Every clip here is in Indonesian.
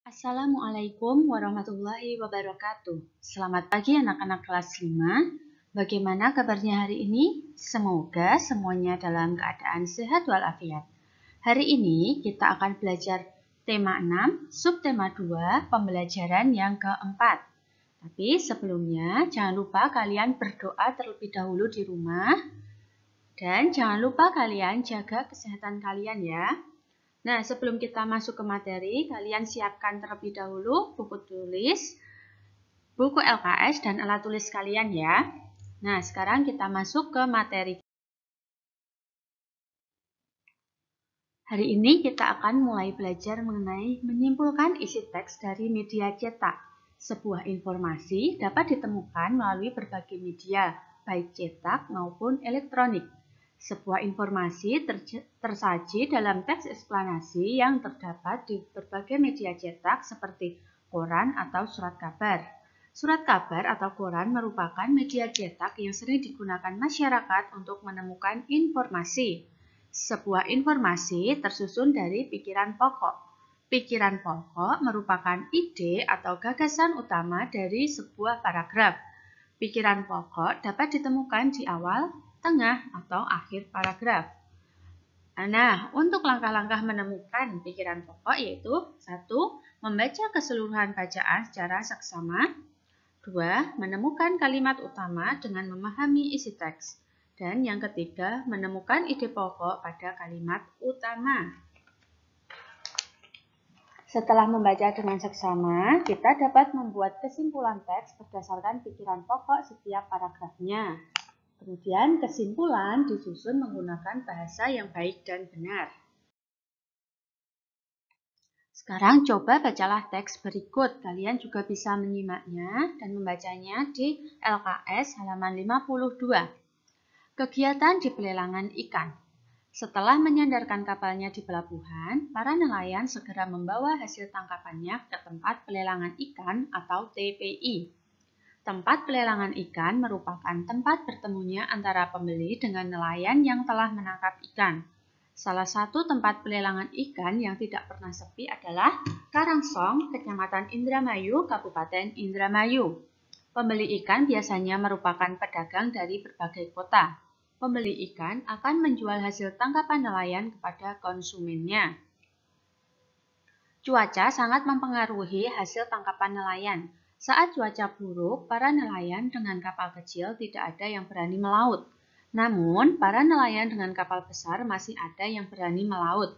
Assalamualaikum warahmatullahi wabarakatuh. Selamat pagi anak-anak kelas 5. Bagaimana kabarnya hari ini? Semoga semuanya dalam keadaan sehat walafiat. Hari ini kita akan belajar tema 6, subtema 2, pembelajaran yang keempat. Tapi sebelumnya jangan lupa kalian berdoa terlebih dahulu di rumah. Dan jangan lupa kalian jaga kesehatan kalian ya. Nah, sebelum kita masuk ke materi, kalian siapkan terlebih dahulu buku tulis, buku LKS, dan alat tulis kalian ya. Nah, sekarang kita masuk ke materi. Hari ini kita akan mulai belajar mengenai menyimpulkan isi teks dari media cetak. Sebuah informasi dapat ditemukan melalui berbagai media, baik cetak maupun elektronik. Sebuah informasi tersaji dalam teks eksplanasi yang terdapat di berbagai media cetak seperti koran atau surat kabar. Surat kabar atau koran merupakan media cetak yang sering digunakan masyarakat untuk menemukan informasi. Sebuah informasi tersusun dari pikiran pokok. Pikiran pokok merupakan ide atau gagasan utama dari sebuah paragraf. Pikiran pokok dapat ditemukan di awal, tengah, atau akhir paragraf. Nah, untuk langkah-langkah menemukan pikiran pokok yaitu 1. Membaca keseluruhan bacaan secara seksama. 2. Menemukan kalimat utama dengan memahami isi teks. Dan yang ketiga, menemukan ide pokok pada kalimat utama. Setelah membaca dengan seksama, kita dapat membuat kesimpulan teks berdasarkan pikiran pokok setiap paragrafnya. Kemudian kesimpulan disusun menggunakan bahasa yang baik dan benar. Sekarang coba bacalah teks berikut. Kalian juga bisa menyimaknya dan membacanya di LKS halaman 52. Kegiatan di pelelangan ikan. Setelah menyandarkan kapalnya di pelabuhan, para nelayan segera membawa hasil tangkapannya ke tempat pelelangan ikan atau TPI. Tempat pelelangan ikan merupakan tempat bertemunya antara pembeli dengan nelayan yang telah menangkap ikan. Salah satu tempat pelelangan ikan yang tidak pernah sepi adalah Karangsong, Kecamatan Indramayu, Kabupaten Indramayu. Pembeli ikan biasanya merupakan pedagang dari berbagai kota. Pembeli ikan akan menjual hasil tangkapan nelayan kepada konsumennya. Cuaca sangat mempengaruhi hasil tangkapan nelayan. Saat cuaca buruk, para nelayan dengan kapal kecil tidak ada yang berani melaut. Namun, para nelayan dengan kapal besar masih ada yang berani melaut.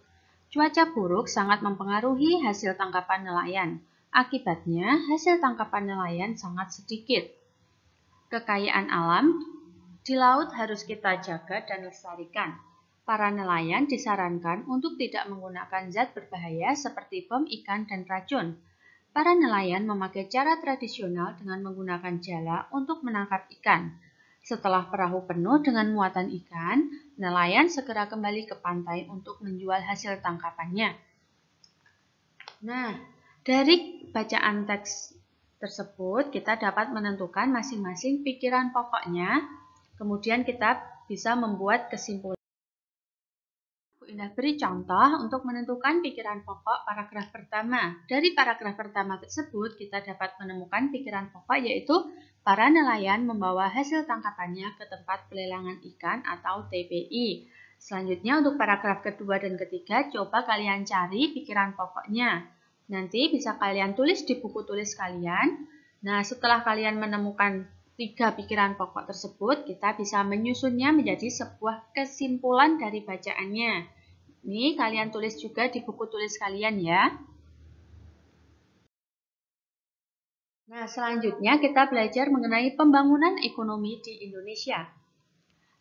Cuaca buruk sangat mempengaruhi hasil tangkapan nelayan. Akibatnya, hasil tangkapan nelayan sangat sedikit. Kekayaan alam di laut harus kita jaga dan lestarikan. Para nelayan disarankan untuk tidak menggunakan zat berbahaya seperti bom ikan dan racun. Para nelayan memakai cara tradisional dengan menggunakan jala untuk menangkap ikan. Setelah perahu penuh dengan muatan ikan, nelayan segera kembali ke pantai untuk menjual hasil tangkapannya. Nah, dari bacaan teks tersebut kita dapat menentukan masing-masing pikiran pokoknya. Kemudian kita bisa membuat kesimpulan. Bu Indah beri contoh untuk menentukan pikiran pokok paragraf pertama. Dari paragraf pertama tersebut kita dapat menemukan pikiran pokok yaitu para nelayan membawa hasil tangkapannya ke tempat pelelangan ikan atau TPI. Selanjutnya untuk paragraf kedua dan ketiga coba kalian cari pikiran pokoknya. Nanti bisa kalian tulis di buku tulis kalian. Nah, setelah kalian menemukan 3 pikiran pokok tersebut, kita bisa menyusunnya menjadi sebuah kesimpulan dari bacaannya. Ini kalian tulis juga di buku tulis kalian ya. Nah, selanjutnya kita belajar mengenai pembangunan ekonomi di Indonesia.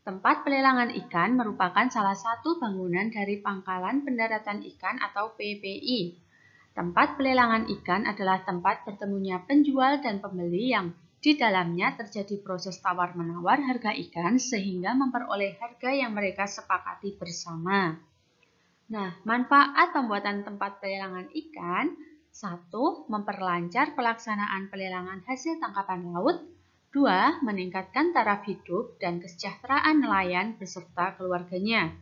Tempat pelelangan ikan merupakan salah satu bangunan dari Pangkalan Pendaratan Ikan atau PPI. Tempat pelelangan ikan adalah tempat bertemunya penjual dan pembeli yang di dalamnya terjadi proses tawar-menawar harga ikan sehingga memperoleh harga yang mereka sepakati bersama. Nah, manfaat pembuatan tempat pelelangan ikan. 1. Memperlancar pelaksanaan pelelangan hasil tangkapan laut. 2. Meningkatkan taraf hidup dan kesejahteraan nelayan beserta keluarganya.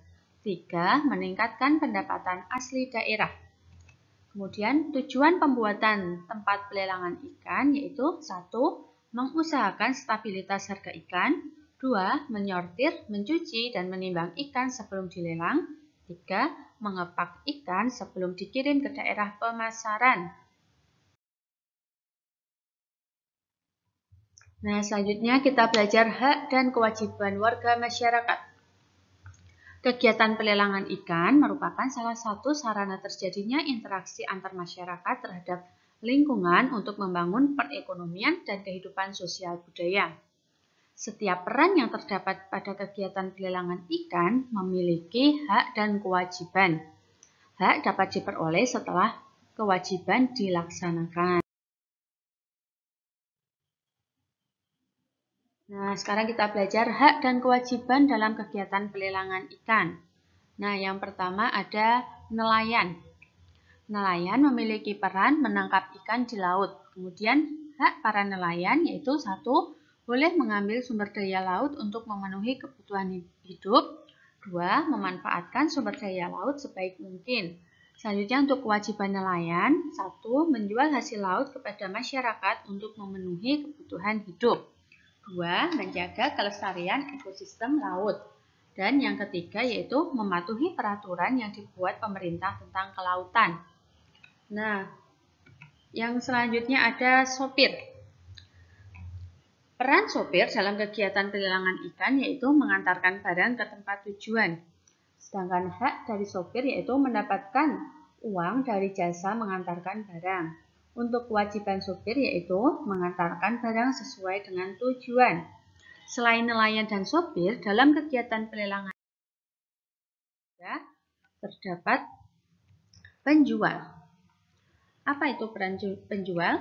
3. Meningkatkan pendapatan asli daerah. Kemudian tujuan pembuatan tempat pelelangan ikan yaitu 1. Mengusahakan stabilitas harga ikan. 2. Menyortir, mencuci, dan menimbang ikan sebelum dilelang. 3. Mengepak ikan sebelum dikirim ke daerah pemasaran. Nah, selanjutnya kita belajar hak dan kewajiban warga masyarakat. Kegiatan pelelangan ikan merupakan salah satu sarana terjadinya interaksi antar masyarakat terhadap lingkungan untuk membangun perekonomian dan kehidupan sosial budaya. Setiap peran yang terdapat pada kegiatan pelelangan ikan memiliki hak dan kewajiban. Hak dapat diperoleh setelah kewajiban dilaksanakan. Nah, sekarang kita belajar hak dan kewajiban dalam kegiatan pelelangan ikan. Nah, yang pertama ada nelayan. Nelayan memiliki peran menangkap ikan di laut. Kemudian, hak para nelayan yaitu 1. Boleh mengambil sumber daya laut untuk memenuhi kebutuhan hidup. 2. Memanfaatkan sumber daya laut sebaik mungkin. Selanjutnya untuk kewajiban nelayan, 1. Menjual hasil laut kepada masyarakat untuk memenuhi kebutuhan hidup. 2. Menjaga kelestarian ekosistem laut. Dan yang ketiga yaitu mematuhi peraturan yang dibuat pemerintah tentang kelautan. Nah, yang selanjutnya ada sopir. Peran sopir dalam kegiatan pelelangan ikan yaitu mengantarkan barang ke tempat tujuan. Sedangkan hak dari sopir yaitu mendapatkan uang dari jasa mengantarkan barang. Untuk kewajiban sopir yaitu mengantarkan barang sesuai dengan tujuan. Selain nelayan dan sopir, dalam kegiatan pelelangan terdapat penjual. Apa itu peran penjual?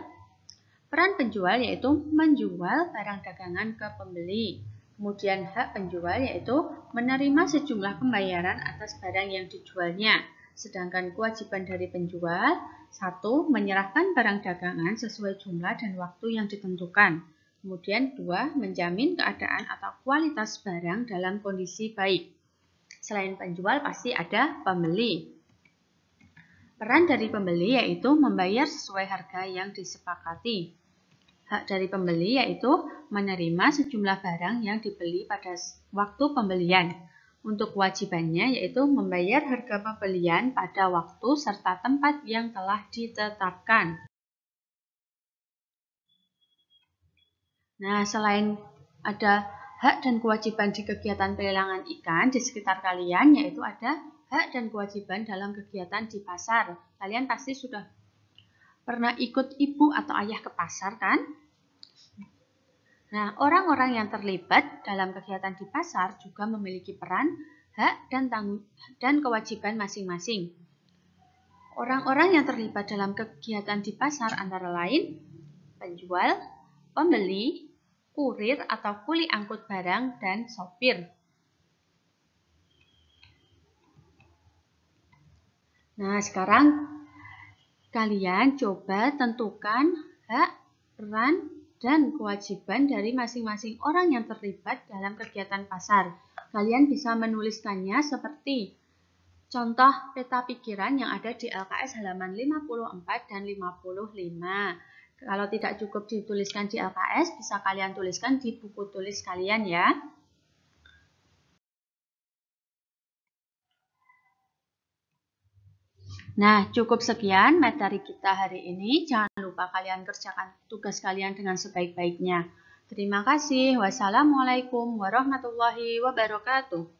Peran penjual yaitu menjual barang dagangan ke pembeli. Kemudian hak penjual yaitu menerima sejumlah pembayaran atas barang yang dijualnya. Sedangkan kewajiban dari penjual, 1. Menyerahkan barang dagangan sesuai jumlah dan waktu yang ditentukan. Kemudian 2. Menjamin keadaan atau kualitas barang dalam kondisi baik. Selain penjual pasti ada pembeli. Peran dari pembeli yaitu membayar sesuai harga yang disepakati. Hak dari pembeli yaitu menerima sejumlah barang yang dibeli pada waktu pembelian. Untuk kewajibannya yaitu membayar harga pembelian pada waktu serta tempat yang telah ditetapkan. Nah, selain ada hak dan kewajiban di kegiatan pelelangan ikan di sekitar kalian, yaitu ada hak dan kewajiban dalam kegiatan di pasar. Kalian pasti sudah pernah ikut ibu atau ayah ke pasar, kan? Nah, orang-orang yang terlibat dalam kegiatan di pasar juga memiliki peran, hak, dan kewajiban masing-masing. Orang-orang yang terlibat dalam kegiatan di pasar antara lain penjual, pembeli, kurir atau kuli angkut barang, dan sopir. Nah, sekarang kalian coba tentukan hak, peran, dan kewajiban dari masing-masing orang yang terlibat dalam kegiatan pasar. Kalian bisa menuliskannya seperti contoh peta pikiran yang ada di LKS halaman 54 dan 55. Kalau tidak cukup dituliskan di LKS, bisa kalian tuliskan di buku tulis kalian ya. Nah, cukup sekian materi kita hari ini. Jangan lupa kalian kerjakan tugas kalian dengan sebaik-baiknya. Terima kasih. Wassalamualaikum warahmatullahi wabarakatuh.